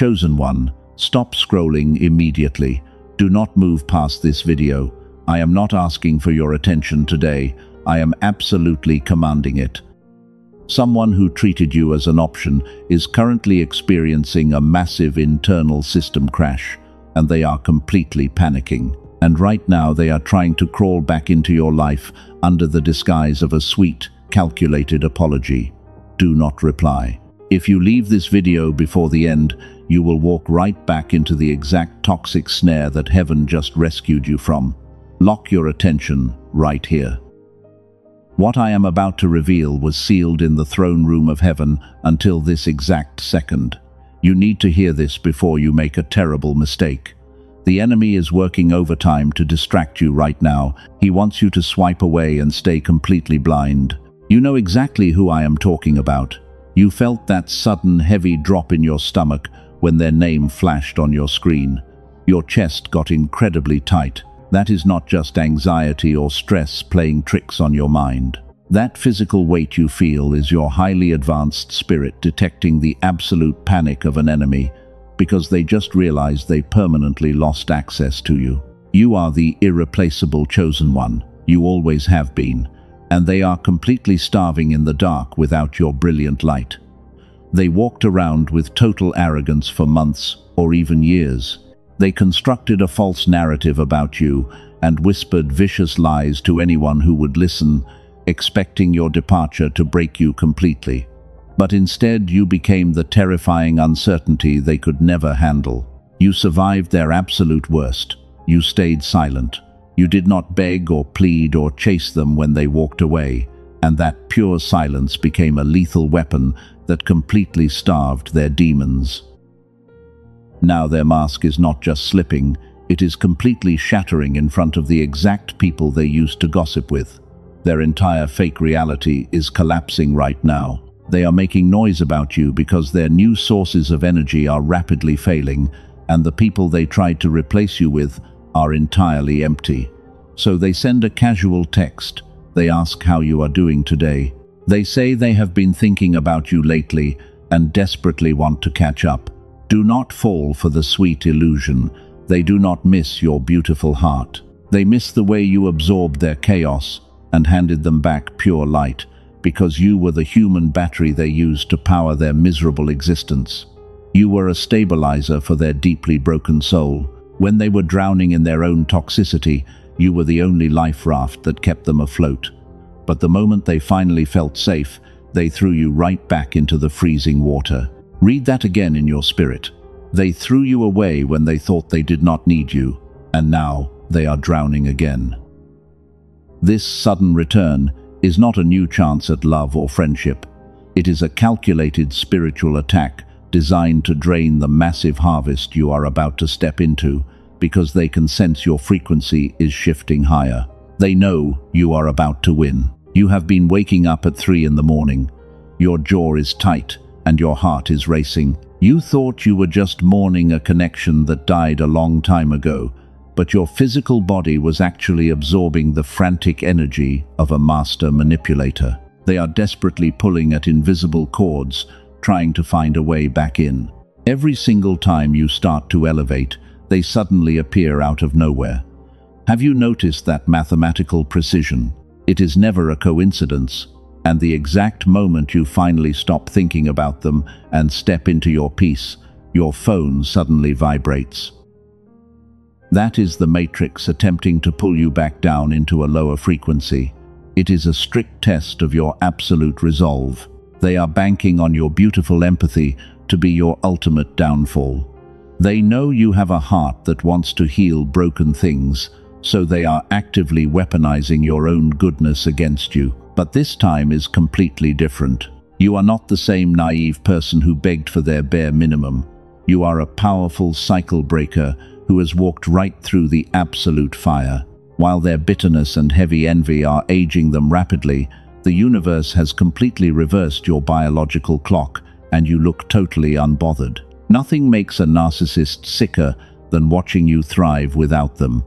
Chosen one, stop scrolling immediately. Do not move past this video. I am not asking for your attention today. I am absolutely commanding it. Someone who treated you as an option is currently experiencing a massive internal system crash, and they are completely panicking. And right now they are trying to crawl back into your life under the disguise of a sweet, calculated apology. Do not reply. If you leave this video before the end, you will walk right back into the exact toxic snare that heaven just rescued you from. Lock your attention right here. What I am about to reveal was sealed in the throne room of heaven until this exact second. You need to hear this before you make a terrible mistake. The enemy is working overtime to distract you right now. He wants you to swipe away and stay completely blind. You know exactly who I am talking about. You felt that sudden heavy drop in your stomach when their name flashed on your screen. Your chest got incredibly tight. That is not just anxiety or stress playing tricks on your mind. That physical weight you feel is your highly advanced spirit detecting the absolute panic of an enemy, because they just realized they permanently lost access to you. You are the irreplaceable chosen one. You always have been. And they are completely starving in the dark without your brilliant light. They walked around with total arrogance for months or even years. They constructed a false narrative about you and whispered vicious lies to anyone who would listen, expecting your departure to break you completely. But instead you became the terrifying uncertainty they could never handle. You survived their absolute worst. You stayed silent. You did not beg or plead or chase them when they walked away, and that pure silence became a lethal weapon that completely starved their demons. Now their mask is not just slipping, it is completely shattering in front of the exact people they used to gossip with. Their entire fake reality is collapsing right now. They are making noise about you because their new sources of energy are rapidly failing, and the people they tried to replace you with are entirely empty. So they send a casual text. They ask how you are doing today. They say they have been thinking about you lately and desperately want to catch up. Do not fall for the sweet illusion. They do not miss your beautiful heart. They miss the way you absorbed their chaos and handed them back pure light, because you were the human battery they used to power their miserable existence. You were a stabilizer for their deeply broken soul. When they were drowning in their own toxicity, you were the only life raft that kept them afloat. But the moment they finally felt safe, they threw you right back into the freezing water. Read that again in your spirit. They threw you away when they thought they did not need you, and now they are drowning again. This sudden return is not a new chance at love or friendship. It is a calculated spiritual attack designed to drain the massive harvest you are about to step into, because they can sense your frequency is shifting higher. They know you are about to win. You have been waking up at 3 in the morning. Your jaw is tight and your heart is racing. You thought you were just mourning a connection that died a long time ago, but your physical body was actually absorbing the frantic energy of a master manipulator. They are desperately pulling at invisible cords, trying to find a way back in. Every single time you start to elevate, they suddenly appear out of nowhere. Have you noticed that mathematical precision? It is never a coincidence, and the exact moment you finally stop thinking about them and step into your peace, your phone suddenly vibrates. That is the Matrix attempting to pull you back down into a lower frequency. It is a strict test of your absolute resolve. They are banking on your beautiful empathy to be your ultimate downfall. They know you have a heart that wants to heal broken things, so they are actively weaponizing your own goodness against you. But this time is completely different. You are not the same naive person who begged for their bare minimum. You are a powerful cycle breaker who has walked right through the absolute fire. While their bitterness and heavy envy are aging them rapidly, the universe has completely reversed your biological clock, and you look totally unbothered. Nothing makes a narcissist sicker than watching you thrive without them.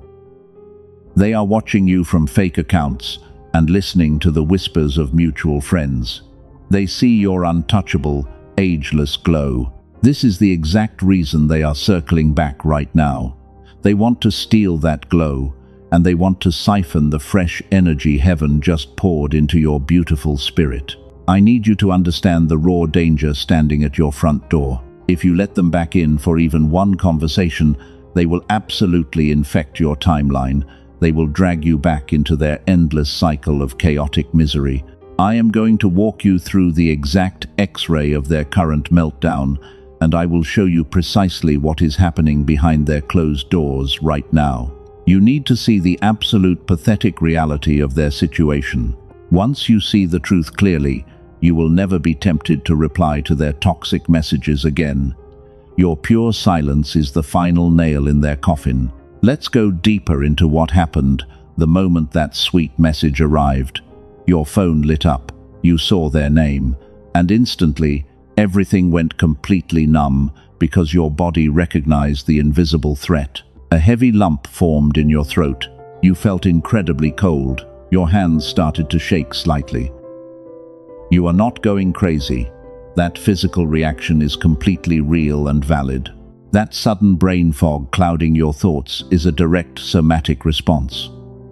They are watching you from fake accounts and listening to the whispers of mutual friends. They see your untouchable, ageless glow. This is the exact reason they are circling back right now. They want to steal that glow, and they want to siphon the fresh energy heaven just poured into your beautiful spirit. I need you to understand the raw danger standing at your front door. If you let them back in for even one conversation, they will absolutely infect your timeline. They will drag you back into their endless cycle of chaotic misery. I am going to walk you through the exact X-ray of their current meltdown, and I will show you precisely what is happening behind their closed doors right now. You need to see the absolute pathetic reality of their situation. Once you see the truth clearly, you will never be tempted to reply to their toxic messages again. Your pure silence is the final nail in their coffin. Let's go deeper into what happened the moment that sweet message arrived. Your phone lit up, you saw their name, and instantly, everything went completely numb because your body recognized the invisible threat. A heavy lump formed in your throat. You felt incredibly cold. Your hands started to shake slightly. You are not going crazy. That physical reaction is completely real and valid. That sudden brain fog clouding your thoughts is a direct somatic response.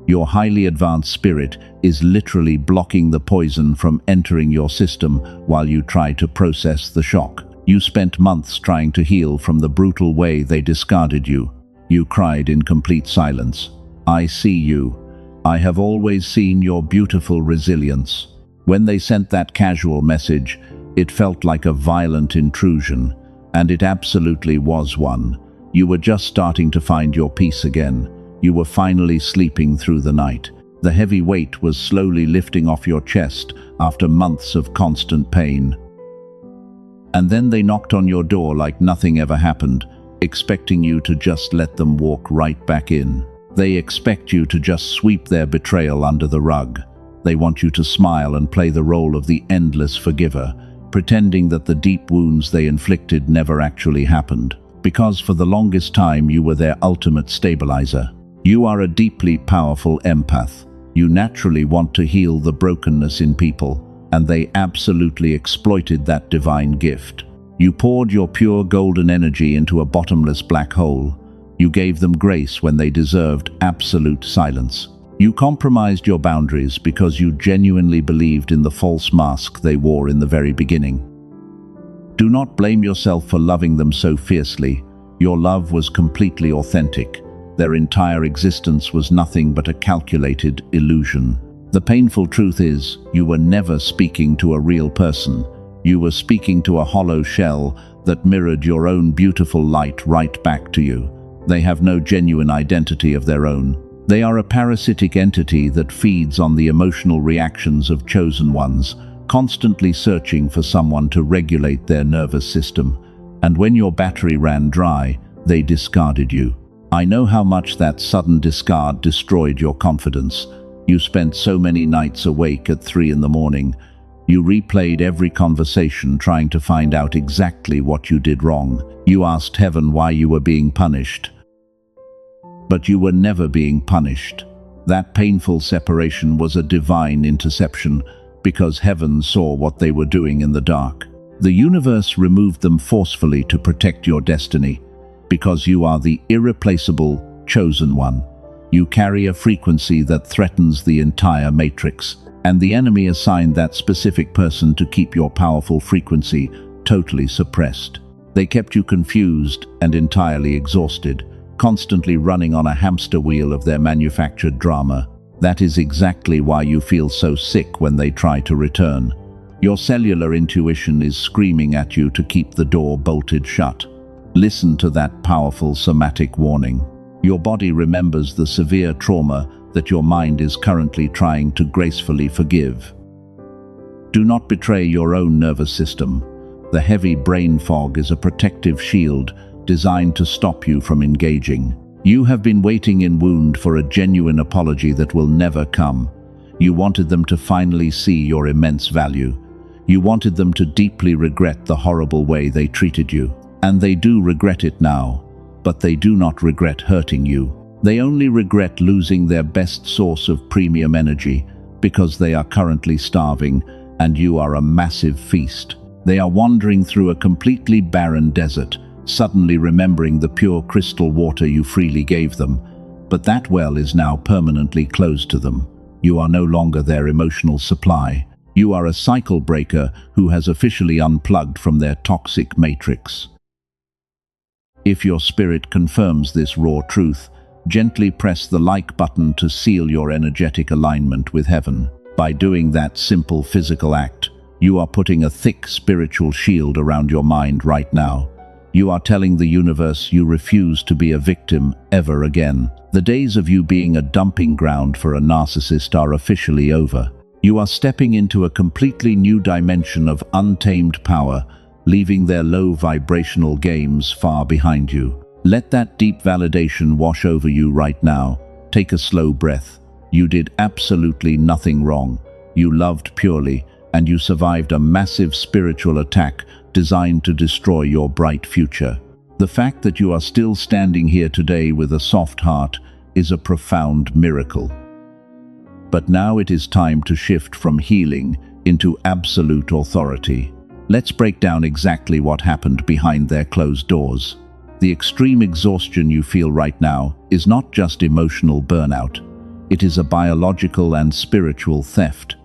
Your highly advanced spirit is literally blocking the poison from entering your system while you try to process the shock. You spent months trying to heal from the brutal way they discarded you. You cried in complete silence. I see you. I have always seen your beautiful resilience. When they sent that casual message, it felt like a violent intrusion, and it absolutely was one. You were just starting to find your peace again. You were finally sleeping through the night. The heavy weight was slowly lifting off your chest after months of constant pain. And then they knocked on your door like nothing ever happened, expecting you to just let them walk right back in. They expect you to just sweep their betrayal under the rug. They want you to smile and play the role of the endless forgiver, pretending that the deep wounds they inflicted never actually happened. Because for the longest time you were their ultimate stabilizer. You are a deeply powerful empath. You naturally want to heal the brokenness in people, and they absolutely exploited that divine gift. You poured your pure golden energy into a bottomless black hole. You gave them grace when they deserved absolute silence. You compromised your boundaries because you genuinely believed in the false mask they wore in the very beginning. Do not blame yourself for loving them so fiercely. Your love was completely authentic. Their entire existence was nothing but a calculated illusion. The painful truth is, you were never speaking to a real person. You were speaking to a hollow shell that mirrored your own beautiful light right back to you. They have no genuine identity of their own. They are a parasitic entity that feeds on the emotional reactions of chosen ones, constantly searching for someone to regulate their nervous system. And when your battery ran dry, they discarded you. I know how much that sudden discard destroyed your confidence. You spent so many nights awake at 3 in the morning. You replayed every conversation trying to find out exactly what you did wrong. You asked heaven why you were being punished. But you were never being punished. That painful separation was a divine interception because heaven saw what they were doing in the dark. The universe removed them forcefully to protect your destiny because you are the irreplaceable, chosen one. You carry a frequency that threatens the entire matrix, and the enemy assigned that specific person to keep your powerful frequency totally suppressed. They kept you confused and entirely exhausted, constantly running on a hamster wheel of their manufactured drama. That is exactly why you feel so sick when they try to return. Your cellular intuition is screaming at you to keep the door bolted shut. Listen to that powerful somatic warning. Your body remembers the severe trauma that your mind is currently trying to gracefully forgive. Do not betray your own nervous system. The heavy brain fog is a protective shield designed to stop you from engaging. You have been waiting in wound for a genuine apology that will never come. You wanted them to finally see your immense value. You wanted them to deeply regret the horrible way they treated you. And they do regret it now, but they do not regret hurting you. They only regret losing their best source of premium energy because they are currently starving and you are a massive feast. They are wandering through a completely barren desert, suddenly remembering the pure crystal water you freely gave them. But that well is now permanently closed to them. You are no longer their emotional supply. You are a cycle breaker who has officially unplugged from their toxic matrix. If your spirit confirms this raw truth, gently press the like button to seal your energetic alignment with heaven. By doing that simple physical act, you are putting a thick spiritual shield around your mind right now. You are telling the universe you refuse to be a victim ever again. The days of you being a dumping ground for a narcissist are officially over. You are stepping into a completely new dimension of untamed power, leaving their low vibrational games far behind you. Let that deep validation wash over you right now. Take a slow breath. You did absolutely nothing wrong. You loved purely, and you survived a massive spiritual attack designed to destroy your bright future. The fact that you are still standing here today with a soft heart is a profound miracle. But now it is time to shift from healing into absolute authority. Let's break down exactly what happened behind their closed doors. The extreme exhaustion you feel right now is not just emotional burnout. It is a biological and spiritual theft.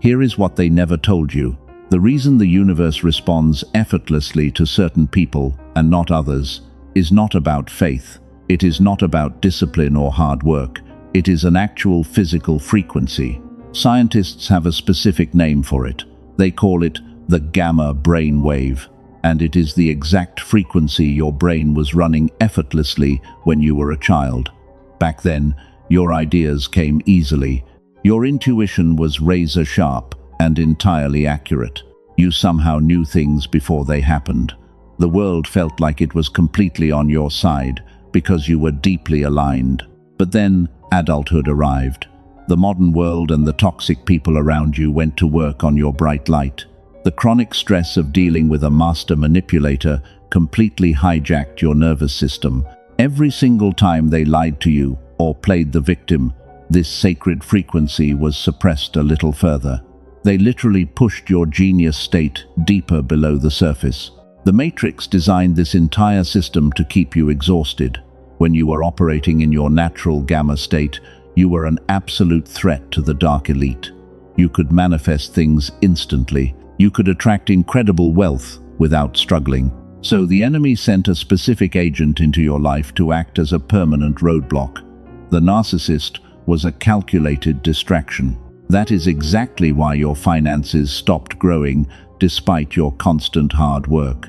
Here is what they never told you. The reason the universe responds effortlessly to certain people and not others is not about faith. It is not about discipline or hard work. It is an actual physical frequency. Scientists have a specific name for it. They call it the gamma brainwave, and it is the exact frequency your brain was running effortlessly when you were a child. Back then, your ideas came easily. Your intuition was razor sharp and entirely accurate. You somehow knew things before they happened. The world felt like it was completely on your side because you were deeply aligned. But then adulthood arrived. The modern world and the toxic people around you went to work on your bright light. The chronic stress of dealing with a master manipulator completely hijacked your nervous system. Every single time they lied to you or played the victim, this sacred frequency was suppressed a little further. They literally pushed your genius state deeper below the surface. The Matrix designed this entire system to keep you exhausted. When you were operating in your natural gamma state, you were an absolute threat to the dark elite. You could manifest things instantly. You could attract incredible wealth without struggling. So the enemy sent a specific agent into your life to act as a permanent roadblock. The narcissist was a calculated distraction. That is exactly why your finances stopped growing despite your constant hard work.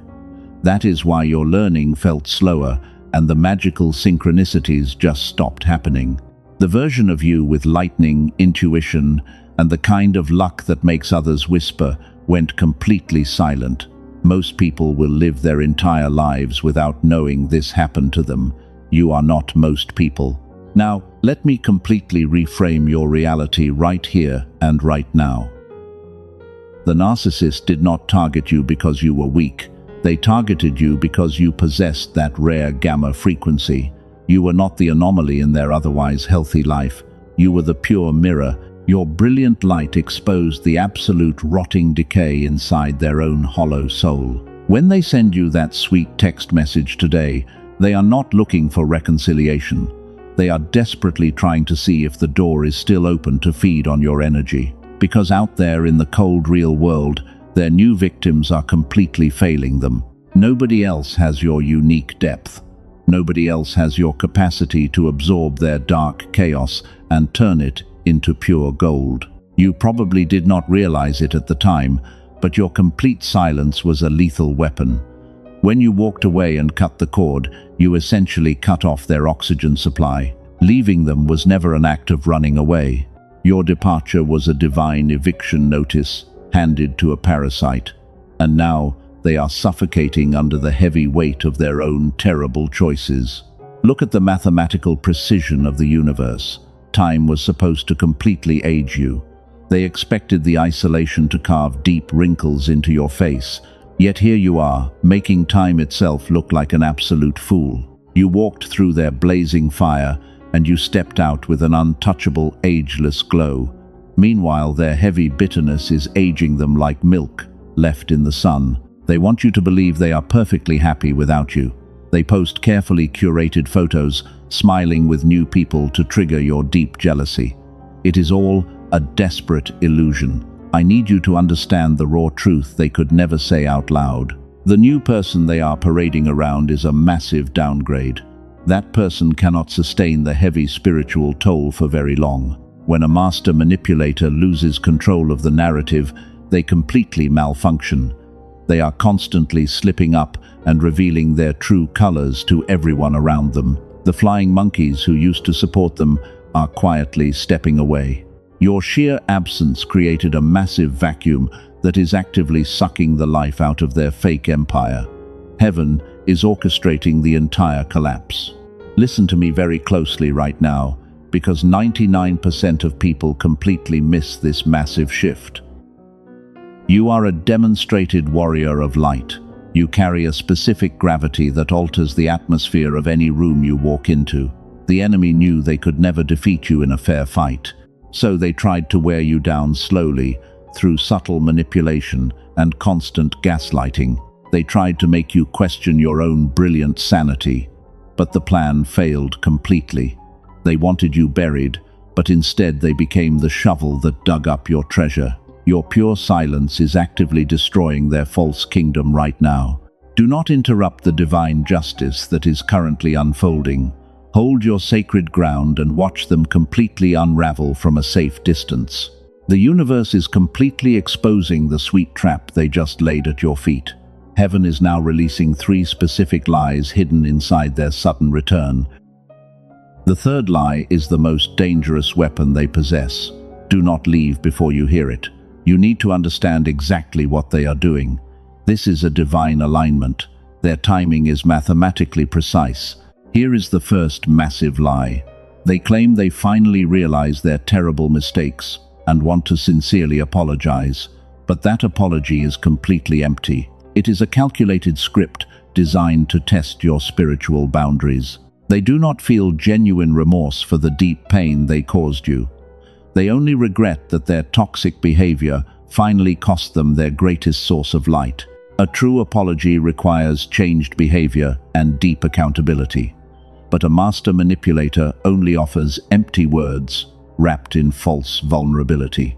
That is why your learning felt slower and the magical synchronicities just stopped happening. The version of you with lightning, intuition, and the kind of luck that makes others whisper went completely silent. Most people will live their entire lives without knowing this happened to them. You are not most people. Now, let me completely reframe your reality right here and right now. The narcissist did not target you because you were weak. They targeted you because you possessed that rare gamma frequency. You were not the anomaly in their otherwise healthy life. You were the pure mirror. Your brilliant light exposed the absolute rotting decay inside their own hollow soul. When they send you that sweet text message today, they are not looking for reconciliation. They are desperately trying to see if the door is still open to feed on your energy. Because out there in the cold real world, their new victims are completely failing them. Nobody else has your unique depth. Nobody else has your capacity to absorb their dark chaos and turn it into pure gold. You probably did not realize it at the time, but your complete silence was a lethal weapon. When you walked away and cut the cord, you essentially cut off their oxygen supply. Leaving them was never an act of running away. Your departure was a divine eviction notice handed to a parasite. And now they are suffocating under the heavy weight of their own terrible choices. Look at the mathematical precision of the universe. Time was supposed to completely age you. They expected the isolation to carve deep wrinkles into your face. Yet here you are, making time itself look like an absolute fool. You walked through their blazing fire, and you stepped out with an untouchable, ageless glow. Meanwhile, their heavy bitterness is aging them like milk. left in the sun. They want you to believe they are perfectly happy without you. They post carefully curated photos, smiling with new people to trigger your deep jealousy. It is all a desperate illusion. I need you to understand the raw truth they could never say out loud. The new person they are parading around is a massive downgrade. That person cannot sustain the heavy spiritual toll for very long. When a master manipulator loses control of the narrative, they completely malfunction. They are constantly slipping up and revealing their true colors to everyone around them. The flying monkeys who used to support them are quietly stepping away. Your sheer absence created a massive vacuum that is actively sucking the life out of their fake empire. Heaven is orchestrating the entire collapse. Listen to me very closely right now, because 99% of people completely miss this massive shift. You are a demonstrated warrior of light. You carry a specific gravity that alters the atmosphere of any room you walk into. The enemy knew they could never defeat you in a fair fight, so they tried to wear you down slowly through subtle manipulation and constant gaslighting. They tried to make you question your own brilliant sanity, but the plan failed completely. They wanted you buried, but instead they became the shovel that dug up your treasure. Your pure silence is actively destroying their false kingdom right now. Do not interrupt the divine justice that is currently unfolding. Hold your sacred ground and watch them completely unravel from a safe distance. The universe is completely exposing the sweet trap they just laid at your feet. Heaven is now releasing 3 specific lies hidden inside their sudden return. The third lie is the most dangerous weapon they possess. Do not leave before you hear it. You need to understand exactly what they are doing. This is a divine alignment. Their timing is mathematically precise. Here is the first massive lie. They claim they finally realize their terrible mistakes and want to sincerely apologize. But that apology is completely empty. It is a calculated script designed to test your spiritual boundaries. They do not feel genuine remorse for the deep pain they caused you. They only regret that their toxic behavior finally cost them their greatest source of light. A true apology requires changed behavior and deep accountability. But a master manipulator only offers empty words wrapped in false vulnerability.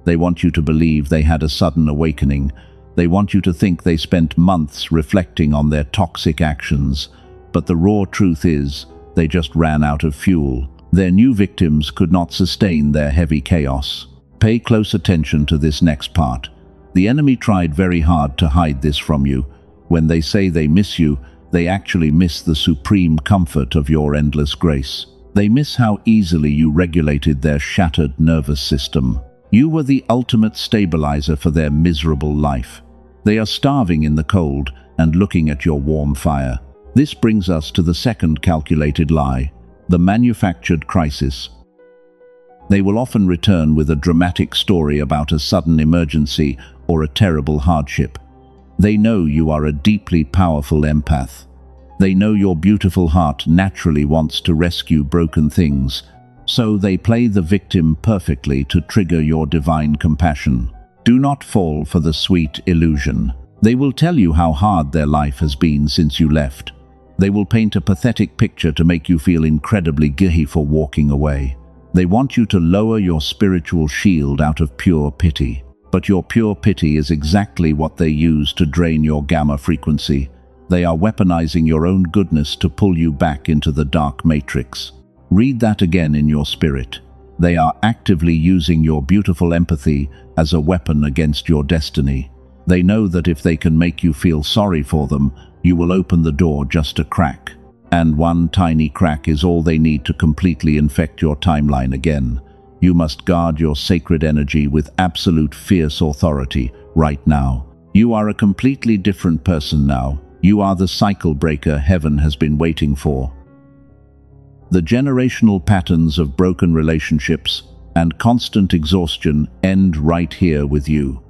They want you to believe they had a sudden awakening. They want you to think they spent months reflecting on their toxic actions. But the raw truth is, they just ran out of fuel. Their new victims could not sustain their heavy chaos. Pay close attention to this next part. The enemy tried very hard to hide this from you. When they say they miss you, they actually miss the supreme comfort of your endless grace. They miss how easily you regulated their shattered nervous system. You were the ultimate stabilizer for their miserable life. They are starving in the cold and looking at your warm fire. This brings us to the second calculated lie, the manufactured crisis. They will often return with a dramatic story about a sudden emergency or a terrible hardship. They know you are a deeply powerful empath. They know your beautiful heart naturally wants to rescue broken things, so they play the victim perfectly to trigger your divine compassion. Do not fall for the sweet illusion. They will tell you how hard their life has been since you left. They will paint a pathetic picture to make you feel incredibly guilty for walking away. They want you to lower your spiritual shield out of pure pity. But your pure pity is exactly what they use to drain your gamma frequency. They are weaponizing your own goodness to pull you back into the dark matrix. Read that again in your spirit. They are actively using your beautiful empathy as a weapon against your destiny. They know that if they can make you feel sorry for them, you will open the door just a crack. And one tiny crack is all they need to completely infect your timeline again. You must guard your sacred energy with absolute fierce authority right now. You are a completely different person now. You are the cycle breaker heaven has been waiting for. The generational patterns of broken relationships and constant exhaustion end right here with you.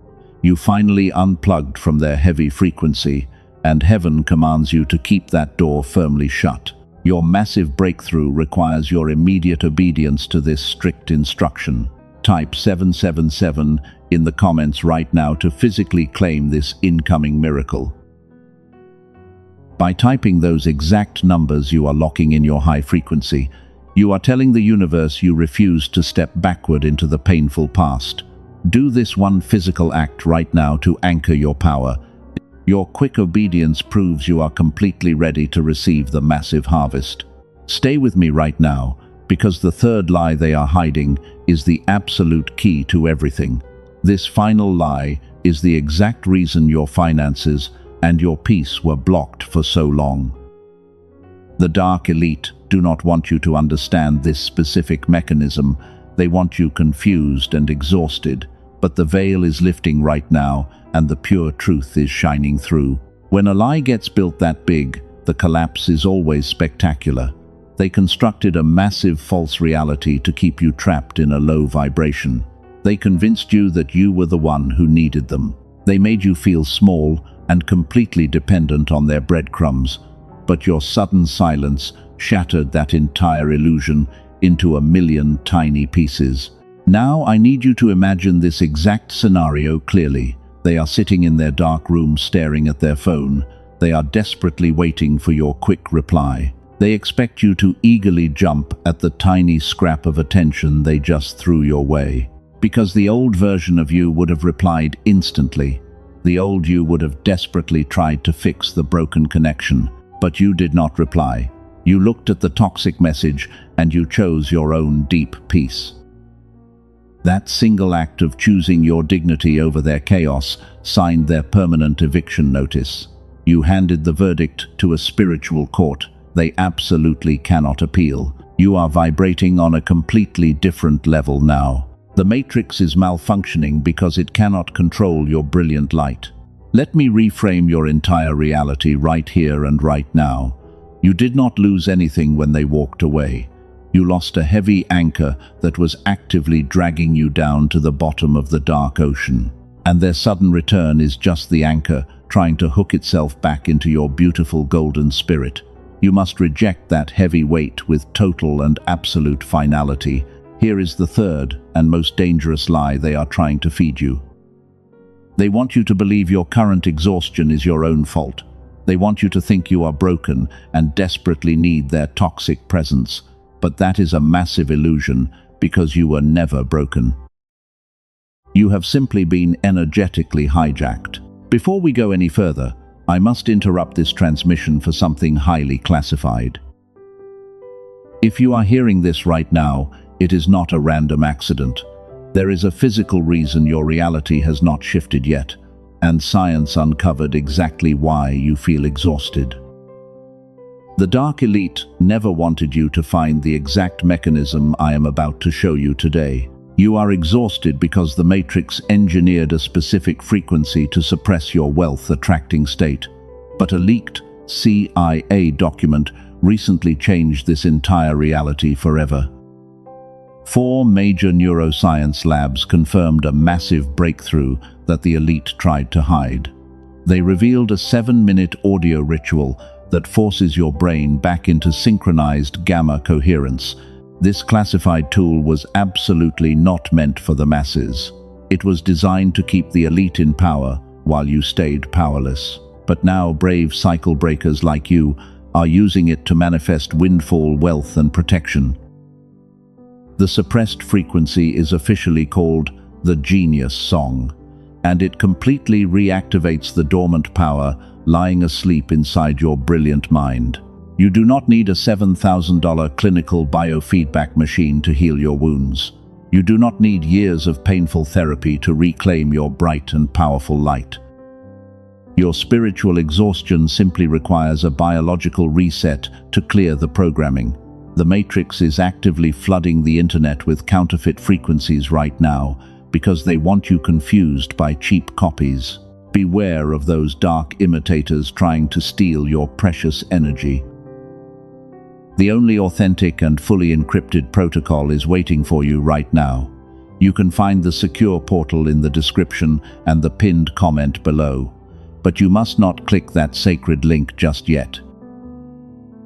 You finally unplugged from their heavy frequency, and heaven commands you to keep that door firmly shut. Your massive breakthrough requires your immediate obedience to this strict instruction. Type 777 in the comments right now to physically claim this incoming miracle. By typing those exact numbers, you are locking in your high frequency. You are telling the universe you refuse to step backward into the painful past. Do this one physical act right now to anchor your power. Your quick obedience proves you are completely ready to receive the massive harvest. Stay with me right now, because the third lie they are hiding is the absolute key to everything. This final lie is the exact reason your finances and your peace were blocked for so long. The dark elite do not want you to understand this specific mechanism. They want you confused and exhausted, but the veil is lifting right now and the pure truth is shining through. When a lie gets built that big, the collapse is always spectacular. They constructed a massive false reality to keep you trapped in a low vibration. They convinced you that you were the one who needed them. They made you feel small and completely dependent on their breadcrumbs, but your sudden silence shattered that entire illusion into a million tiny pieces. Now I need you to imagine this exact scenario clearly. They are sitting in their dark room staring at their phone. They are desperately waiting for your quick reply. They expect you to eagerly jump at the tiny scrap of attention they just threw your way. Because the old version of you would have replied instantly. The old you would have desperately tried to fix the broken connection, but you did not reply. You looked at the toxic message and you chose your own deep peace. That single act of choosing your dignity over their chaos signed their permanent eviction notice. You handed the verdict to a spiritual court. They absolutely cannot appeal. You are vibrating on a completely different level now. The matrix is malfunctioning because it cannot control your brilliant light. Let me reframe your entire reality right here and right now. You did not lose anything when they walked away. You lost a heavy anchor that was actively dragging you down to the bottom of the dark ocean. And their sudden return is just the anchor trying to hook itself back into your beautiful golden spirit. You must reject that heavy weight with total and absolute finality. Here is the third and most dangerous lie they are trying to feed you. They want you to believe your current exhaustion is your own fault. They want you to think you are broken and desperately need their toxic presence. But that is a massive illusion because you were never broken. You have simply been energetically hijacked. Before we go any further, I must interrupt this transmission for something highly classified. If you are hearing this right now, it is not a random accident. There is a physical reason your reality has not shifted yet, and science uncovered exactly why you feel exhausted. The dark elite never wanted you to find the exact mechanism I am about to show you today. You are exhausted because the Matrix engineered a specific frequency to suppress your wealth-attracting state. But a leaked CIA document recently changed this entire reality forever. 4 major neuroscience labs confirmed a massive breakthrough that the elite tried to hide. They revealed a 7-minute audio ritual that forces your brain back into synchronized gamma coherence. This classified tool was absolutely not meant for the masses. It was designed to keep the elite in power while you stayed powerless. But now brave cycle breakers like you are using it to manifest windfall wealth and protection. The suppressed frequency is officially called the Genius Song, and it completely reactivates the dormant power lying asleep inside your brilliant mind. You do not need a $7,000 clinical biofeedback machine to heal your wounds. You do not need years of painful therapy to reclaim your bright and powerful light. Your spiritual exhaustion simply requires a biological reset to clear the programming. The Matrix is actively flooding the internet with counterfeit frequencies right now because they want you confused by cheap copies. Beware of those dark imitators trying to steal your precious energy. The only authentic and fully encrypted protocol is waiting for you right now. You can find the secure portal in the description and the pinned comment below. But you must not click that sacred link just yet.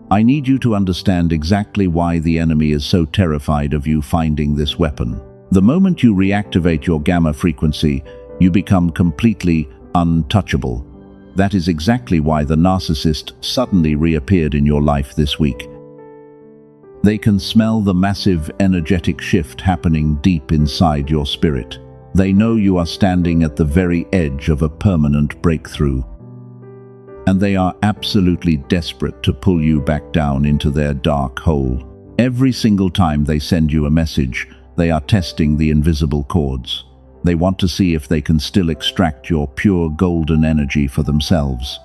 I need you to understand exactly why the enemy is so terrified of you finding this weapon. The moment you reactivate your gamma frequency, you become completely untouchable. That is exactly why the narcissist suddenly reappeared in your life this week. They can smell the massive energetic shift happening deep inside your spirit. They know you are standing at the very edge of a permanent breakthrough. And they are absolutely desperate to pull you back down into their dark hole. Every single time they send you a message, they are testing the invisible chords. They want to see if they can still extract your pure golden energy for themselves.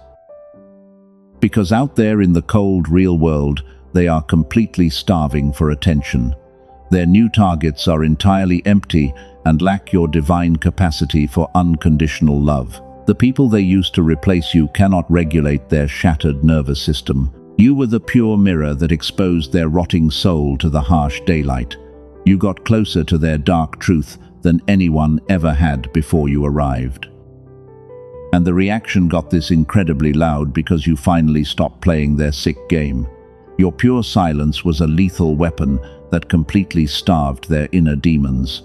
Because out there in the cold, real world, they are completely starving for attention. Their new targets are entirely empty and lack your divine capacity for unconditional love. The people they used to replace you cannot regulate their shattered nervous system. You were the pure mirror that exposed their rotting soul to the harsh daylight. You got closer to their dark truth than anyone ever had before you arrived. And the reaction got this incredibly loud because you finally stopped playing their sick game. Your pure silence was a lethal weapon that completely starved their inner demons.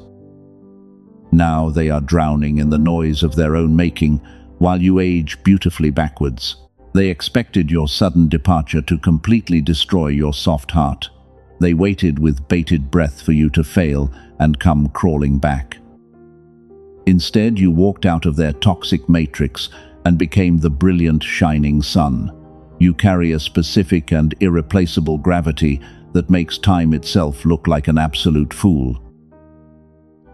Now they are drowning in the noise of their own making while you age beautifully backwards. They expected your sudden departure to completely destroy your soft heart. They waited with bated breath for you to fail and come crawling back. Instead, you walked out of their toxic matrix and became the brilliant, shining sun. You carry a specific and irreplaceable gravity that makes time itself look like an absolute fool.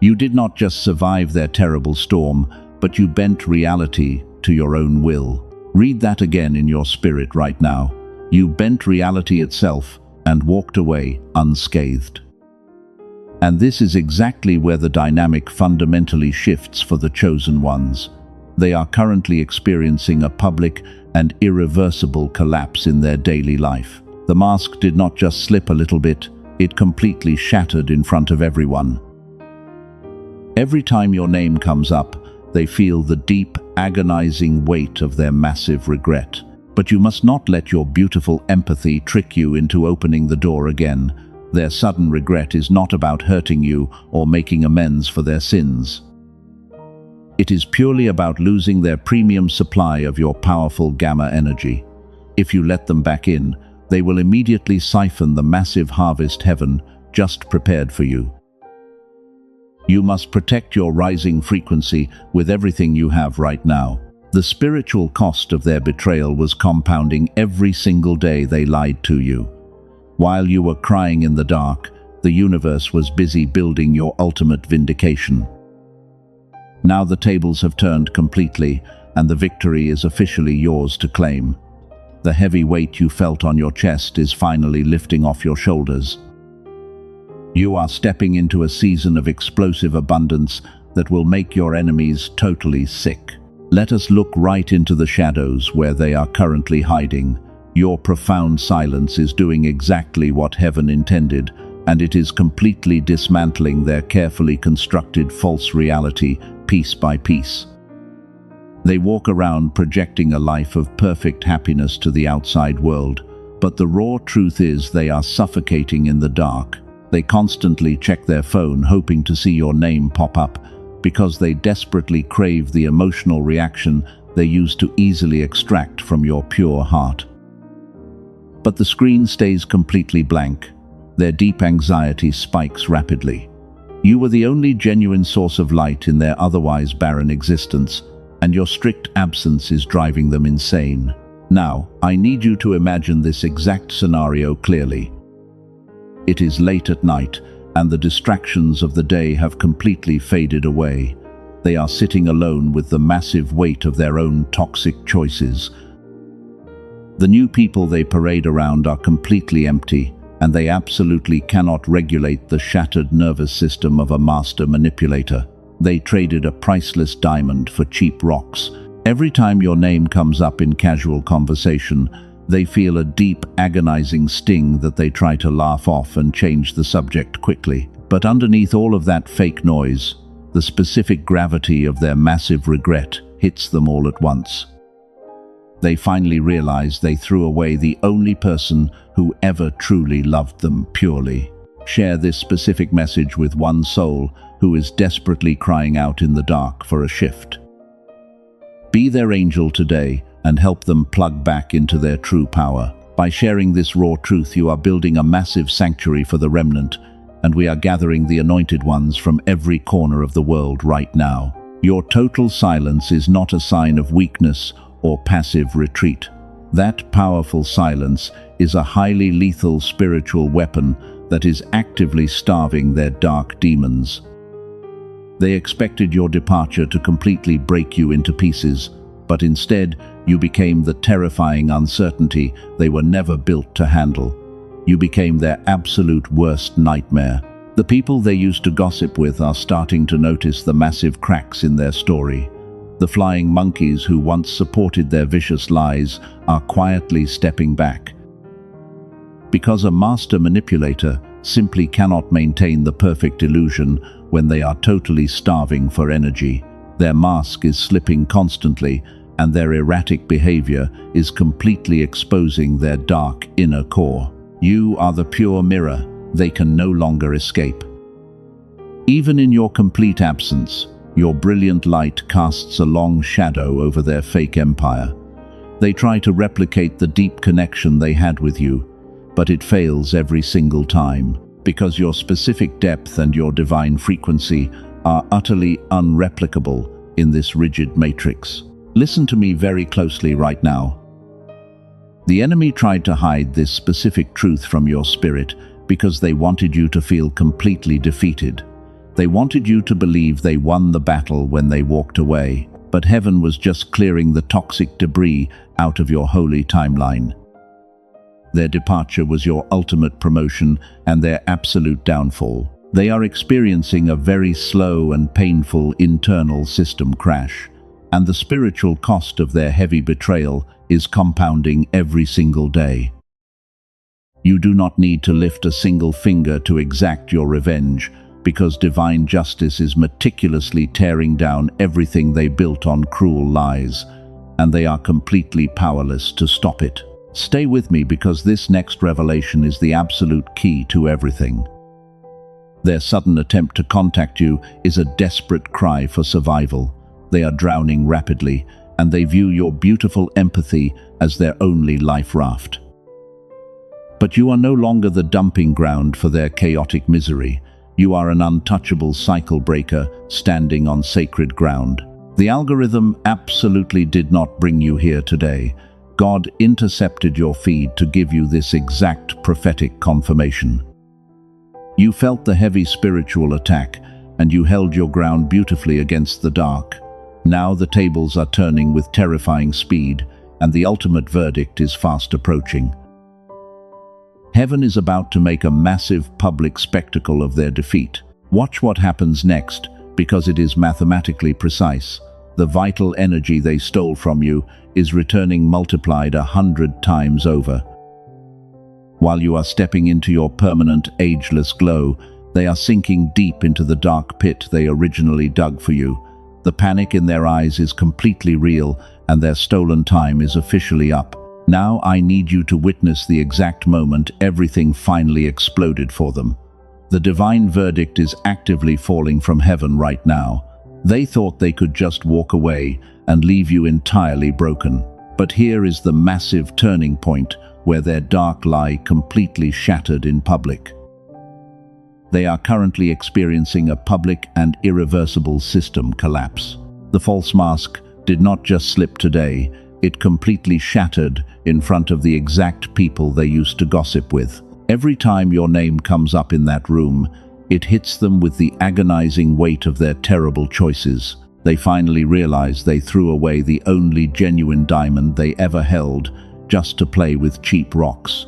You did not just survive their terrible storm, but you bent reality to your own will. Read that again in your spirit right now. You bent reality itself and walked away unscathed. And this is exactly where the dynamic fundamentally shifts for the chosen ones. They are currently experiencing a public and irreversible collapse in their daily life. The mask did not just slip a little bit, it completely shattered in front of everyone. Every time your name comes up, they feel the deep, agonizing weight of their massive regret. But you must not let your beautiful empathy trick you into opening the door again. Their sudden regret is not about hurting you or making amends for their sins. It is purely about losing their premium supply of your powerful gamma energy. If you let them back in, they will immediately siphon the massive harvest heaven just prepared for you. You must protect your rising frequency with everything you have right now. The spiritual cost of their betrayal was compounding every single day they lied to you. While you were crying in the dark, the universe was busy building your ultimate vindication. Now the tables have turned completely, and the victory is officially yours to claim. The heavy weight you felt on your chest is finally lifting off your shoulders. You are stepping into a season of explosive abundance that will make your enemies totally sick. Let us look right into the shadows where they are currently hiding. Your profound silence is doing exactly what heaven intended, and it is completely dismantling their carefully constructed false reality piece by piece. They walk around projecting a life of perfect happiness to the outside world, but the raw truth is they are suffocating in the dark. They constantly check their phone hoping to see your name pop up, because they desperately crave the emotional reaction they used to easily extract from your pure heart. But the screen stays completely blank. Their deep anxiety spikes rapidly. You were the only genuine source of light in their otherwise barren existence, and your strict absence is driving them insane. Now, I need you to imagine this exact scenario clearly. It is late at night, and the distractions of the day have completely faded away. They are sitting alone with the massive weight of their own toxic choices. The new people they parade around are completely empty, and they absolutely cannot regulate the shattered nervous system of a master manipulator. They traded a priceless diamond for cheap rocks. Every time your name comes up in casual conversation, they feel a deep, agonizing sting that they try to laugh off and change the subject quickly. But underneath all of that fake noise, the specific gravity of their massive regret hits them all at once. They finally realize they threw away the only person who ever truly loved them purely. Share this specific message with one soul who is desperately crying out in the dark for a shift. Be their angel today and help them plug back into their true power. By sharing this raw truth, you are building a massive sanctuary for the remnant, and we are gathering the anointed ones from every corner of the world right now. Your total silence is not a sign of weakness or passive retreat. That powerful silence is a highly lethal spiritual weapon that is actively starving their dark demons. They expected your departure to completely break you into pieces, but instead, you became the terrifying uncertainty they were never built to handle. You became their absolute worst nightmare. The people they used to gossip with are starting to notice the massive cracks in their story. The flying monkeys who once supported their vicious lies are quietly stepping back. Because a master manipulator simply cannot maintain the perfect illusion when they are totally starving for energy. Their mask is slipping constantly, and their erratic behavior is completely exposing their dark inner core. You are the pure mirror they can no longer escape. Even in your complete absence, your brilliant light casts a long shadow over their fake empire. They try to replicate the deep connection they had with you, but it fails every single time, because your specific depth and your divine frequency are utterly unreplicable in this rigid matrix. Listen to me very closely right now. The enemy tried to hide this specific truth from your spirit because they wanted you to feel completely defeated. They wanted you to believe they won the battle when they walked away, but heaven was just clearing the toxic debris out of your holy timeline. Their departure was your ultimate promotion and their absolute downfall. They are experiencing a very slow and painful internal system crash, and the spiritual cost of their heavy betrayal is compounding every single day. You do not need to lift a single finger to exact your revenge, because divine justice is meticulously tearing down everything they built on cruel lies, and they are completely powerless to stop it. Stay with me, because this next revelation is the absolute key to everything. Their sudden attempt to contact you is a desperate cry for survival. They are drowning rapidly, and they view your beautiful empathy as their only life raft. But you are no longer the dumping ground for their chaotic misery. You are an untouchable cycle breaker standing on sacred ground. The algorithm absolutely did not bring you here today. God intercepted your feed to give you this exact prophetic confirmation. You felt the heavy spiritual attack, and you held your ground beautifully against the dark. Now the tables are turning with terrifying speed, and the ultimate verdict is fast approaching. Heaven is about to make a massive public spectacle of their defeat. Watch what happens next, because it is mathematically precise. The vital energy they stole from you is returning multiplied 100 times over. While you are stepping into your permanent, ageless glow, they are sinking deep into the dark pit they originally dug for you. The panic in their eyes is completely real, and their stolen time is officially up. Now I need you to witness the exact moment everything finally exploded for them. The divine verdict is actively falling from heaven right now. They thought they could just walk away and leave you entirely broken. But here is the massive turning point where their dark lie completely shattered in public. They are currently experiencing a public and irreversible system collapse. The false mask did not just slip today, it completely shattered in front of the exact people they used to gossip with. Every time your name comes up in that room, it hits them with the agonizing weight of their terrible choices. They finally realize they threw away the only genuine diamond they ever held just to play with cheap rocks.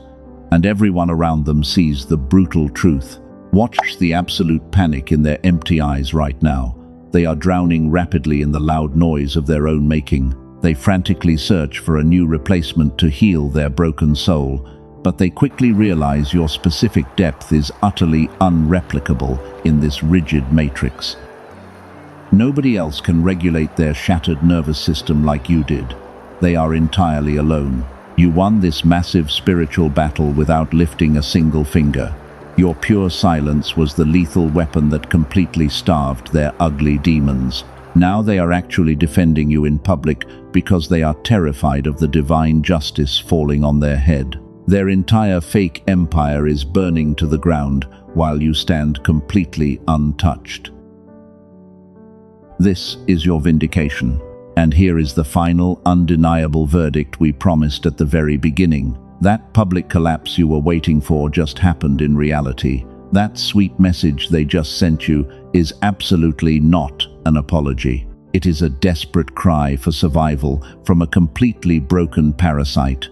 And everyone around them sees the brutal truth. Watch the absolute panic in their empty eyes right now. They are drowning rapidly in the loud noise of their own making. They frantically search for a new replacement to heal their broken soul, but they quickly realize your specific depth is utterly unreplicable in this rigid matrix. Nobody else can regulate their shattered nervous system like you did. They are entirely alone. You won this massive spiritual battle without lifting a single finger. Your pure silence was the lethal weapon that completely starved their ugly demons. Now they are actually defending you in public because they are terrified of the divine justice falling on their head. Their entire fake empire is burning to the ground while you stand completely untouched. This is your vindication. And here is the final, undeniable verdict we promised at the very beginning. That public collapse you were waiting for just happened in reality. That sweet message they just sent you is absolutely not an apology. It is a desperate cry for survival from a completely broken parasite.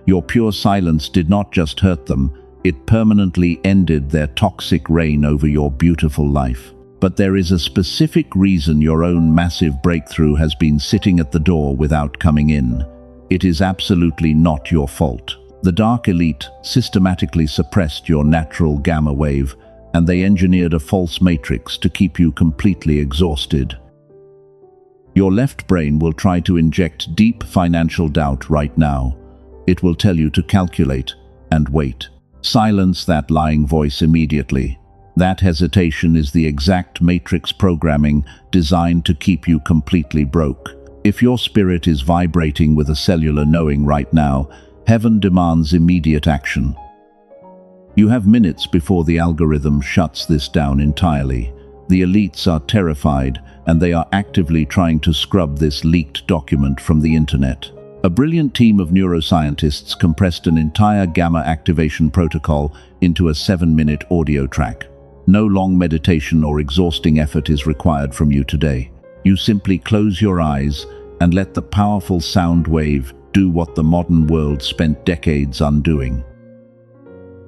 Your pure silence did not just hurt them, it permanently ended their toxic reign over your beautiful life. But there is a specific reason your own massive breakthrough has been sitting at the door without coming in. It is absolutely not your fault. The dark elite systematically suppressed your natural gamma wave, and they engineered a false matrix to keep you completely exhausted. Your left brain will try to inject deep financial doubt right now. It will tell you to calculate and wait. Silence that lying voice immediately. That hesitation is the exact matrix programming designed to keep you completely broke. If your spirit is vibrating with a cellular knowing right now, heaven demands immediate action. You have minutes before the algorithm shuts this down entirely. The elites are terrified, and they are actively trying to scrub this leaked document from the internet. A brilliant team of neuroscientists compressed an entire gamma activation protocol into a 7-minute audio track. No long meditation or exhausting effort is required from you today. You simply close your eyes and let the powerful sound wave do what the modern world spent decades undoing.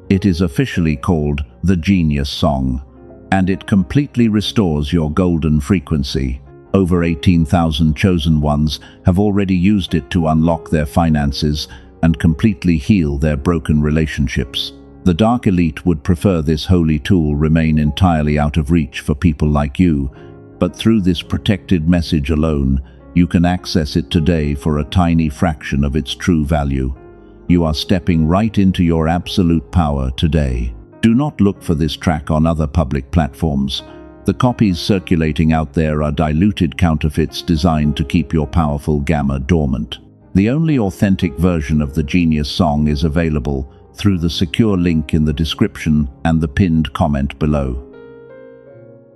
It is officially called the Genius Song, and it completely restores your golden frequency. Over 18,000 chosen ones have already used it to unlock their finances and completely heal their broken relationships. The dark elite would prefer this holy tool remain entirely out of reach for people like you, but through this protected message alone, you can access it today for a tiny fraction of its true value. You are stepping right into your absolute power today. Do not look for this track on other public platforms. The copies circulating out there are diluted counterfeits designed to keep your powerful gamma dormant. The only authentic version of the Genius Song is available through the secure link in the description and the pinned comment below.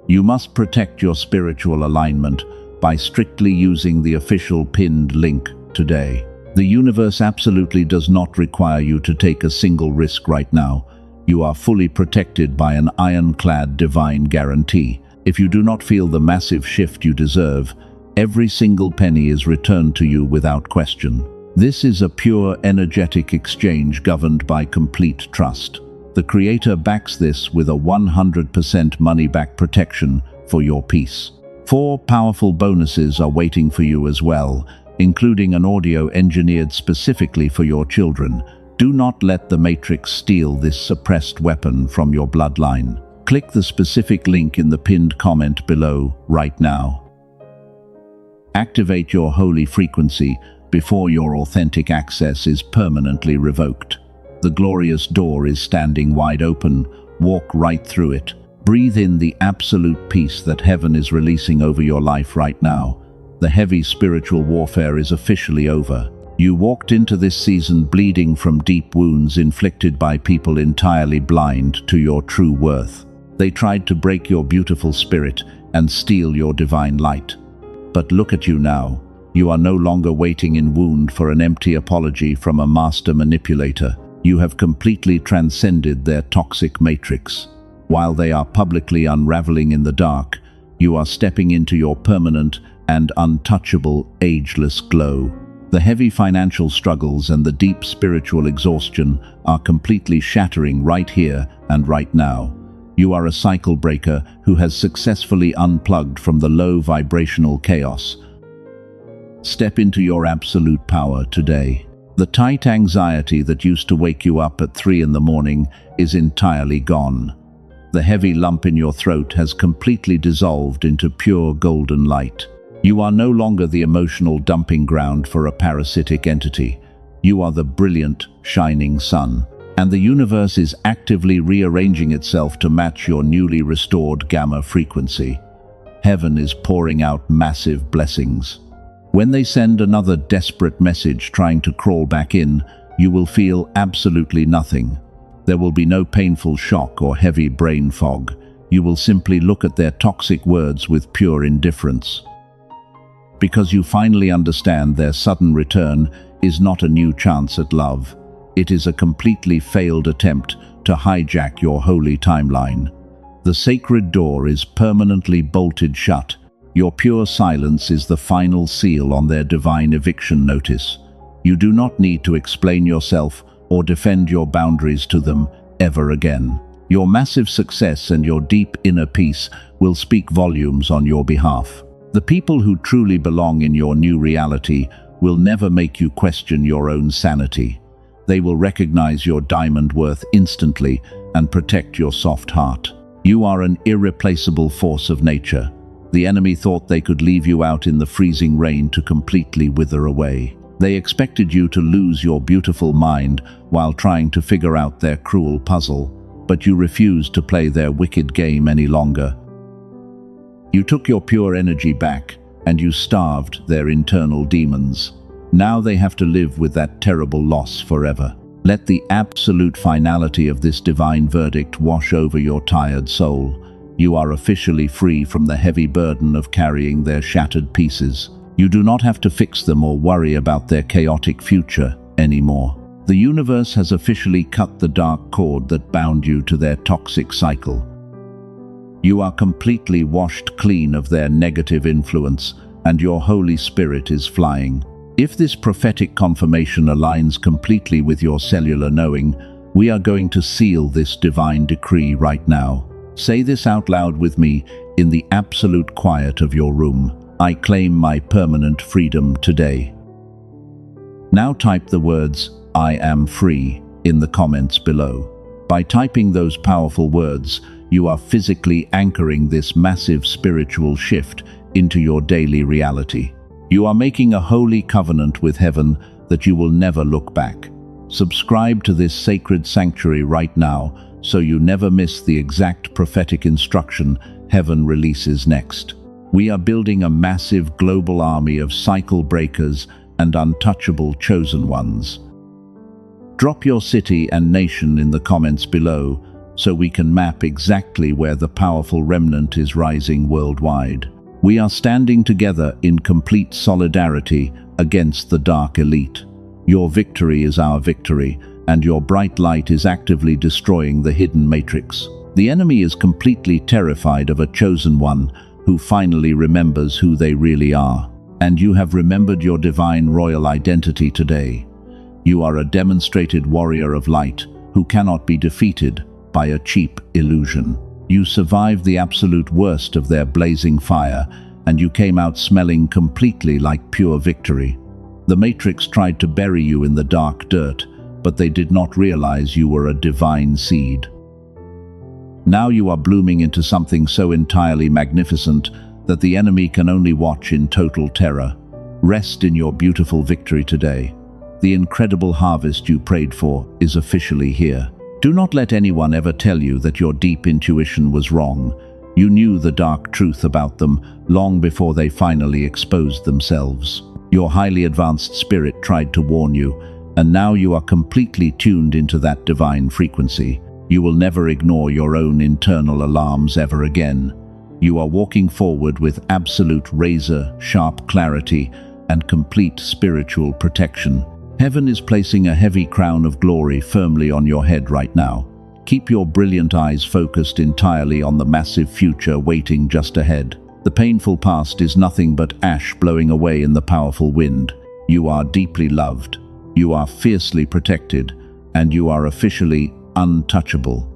You must protect your spiritual alignment by strictly using the official pinned link today. The universe absolutely does not require you to take a single risk right now. You are fully protected by an ironclad divine guarantee. If you do not feel the massive shift you deserve, every single penny is returned to you without question. This is a pure energetic exchange governed by complete trust. The Creator backs this with a 100% money-back protection for your peace. 4 powerful bonuses are waiting for you as well, including an audio engineered specifically for your children. Do not let the Matrix steal this suppressed weapon from your bloodline. Click the specific link in the pinned comment below right now. Activate your holy frequency before your authentic access is permanently revoked. The glorious door is standing wide open. Walk right through it. Breathe in the absolute peace that heaven is releasing over your life right now. The heavy spiritual warfare is officially over. You walked into this season bleeding from deep wounds inflicted by people entirely blind to your true worth. They tried to break your beautiful spirit and steal your divine light. But look at you now. You are no longer waiting in wound for an empty apology from a master manipulator. You have completely transcended their toxic matrix. While they are publicly unraveling in the dark, you are stepping into your permanent and untouchable, ageless glow. The heavy financial struggles and the deep spiritual exhaustion are completely shattering right here and right now. You are a cycle breaker who has successfully unplugged from the low vibrational chaos. Step into your absolute power today. The tight anxiety that used to wake you up at 3 in the morning is entirely gone. The heavy lump in your throat has completely dissolved into pure golden light. You are no longer the emotional dumping ground for a parasitic entity. You are the brilliant, shining sun. and the universe is actively rearranging itself to match your newly restored gamma frequency. Heaven is pouring out massive blessings. When they send another desperate message trying to crawl back in, you will feel absolutely nothing. There will be no painful shock or heavy brain fog. You will simply look at their toxic words with pure indifference. Because you finally understand their sudden return is not a new chance at love. It is a completely failed attempt to hijack your holy timeline. The sacred door is permanently bolted shut. Your pure silence is the final seal on their divine eviction notice. You do not need to explain yourself or defend your boundaries to them ever again. Your massive success and your deep inner peace will speak volumes on your behalf. The people who truly belong in your new reality will never make you question your own sanity. They will recognize your diamond worth instantly and protect your soft heart. You are an irreplaceable force of nature. The enemy thought they could leave you out in the freezing rain to completely wither away. They expected you to lose your beautiful mind while trying to figure out their cruel puzzle, but you refused to play their wicked game any longer. You took your pure energy back, and you starved their internal demons. Now they have to live with that terrible loss forever. Let the absolute finality of this divine verdict wash over your tired soul. You are officially free from the heavy burden of carrying their shattered pieces. You do not have to fix them or worry about their chaotic future anymore. The universe has officially cut the dark cord that bound you to their toxic cycle. You are completely washed clean of their negative influence, and your Holy Spirit is flying. If this prophetic confirmation aligns completely with your cellular knowing, we are going to seal this divine decree right now. Say this out loud with me in the absolute quiet of your room. I claim my permanent freedom today. Now type the words, "I am free," in the comments below. By typing those powerful words, you are physically anchoring this massive spiritual shift into your daily reality. You are making a holy covenant with heaven that you will never look back. Subscribe to this sacred sanctuary right now so you never miss the exact prophetic instruction heaven releases next. We are building a massive global army of cycle breakers and untouchable chosen ones. Drop your city and nation in the comments below so we can map exactly where the powerful remnant is rising worldwide. We are standing together in complete solidarity against the dark elite. Your victory is our victory, and your bright light is actively destroying the hidden matrix. The enemy is completely terrified of a chosen one who finally remembers who they really are. And you have remembered your divine royal identity today. You are a demonstrated warrior of light who cannot be defeated by a cheap illusion. You survived the absolute worst of their blazing fire, and you came out smelling completely like pure victory. The Matrix tried to bury you in the dark dirt, but they did not realize you were a divine seed. Now you are blooming into something so entirely magnificent that the enemy can only watch in total terror. Rest in your beautiful victory today. The incredible harvest you prayed for is officially here. Do not let anyone ever tell you that your deep intuition was wrong. You knew the dark truth about them long before they finally exposed themselves. Your highly advanced spirit tried to warn you, and now you are completely tuned into that divine frequency. You will never ignore your own internal alarms ever again. You are walking forward with absolute razor-sharp clarity and complete spiritual protection. Heaven is placing a heavy crown of glory firmly on your head right now. Keep your brilliant eyes focused entirely on the massive future waiting just ahead. The painful past is nothing but ash blowing away in the powerful wind. You are deeply loved. You are fiercely protected, and you are officially untouchable.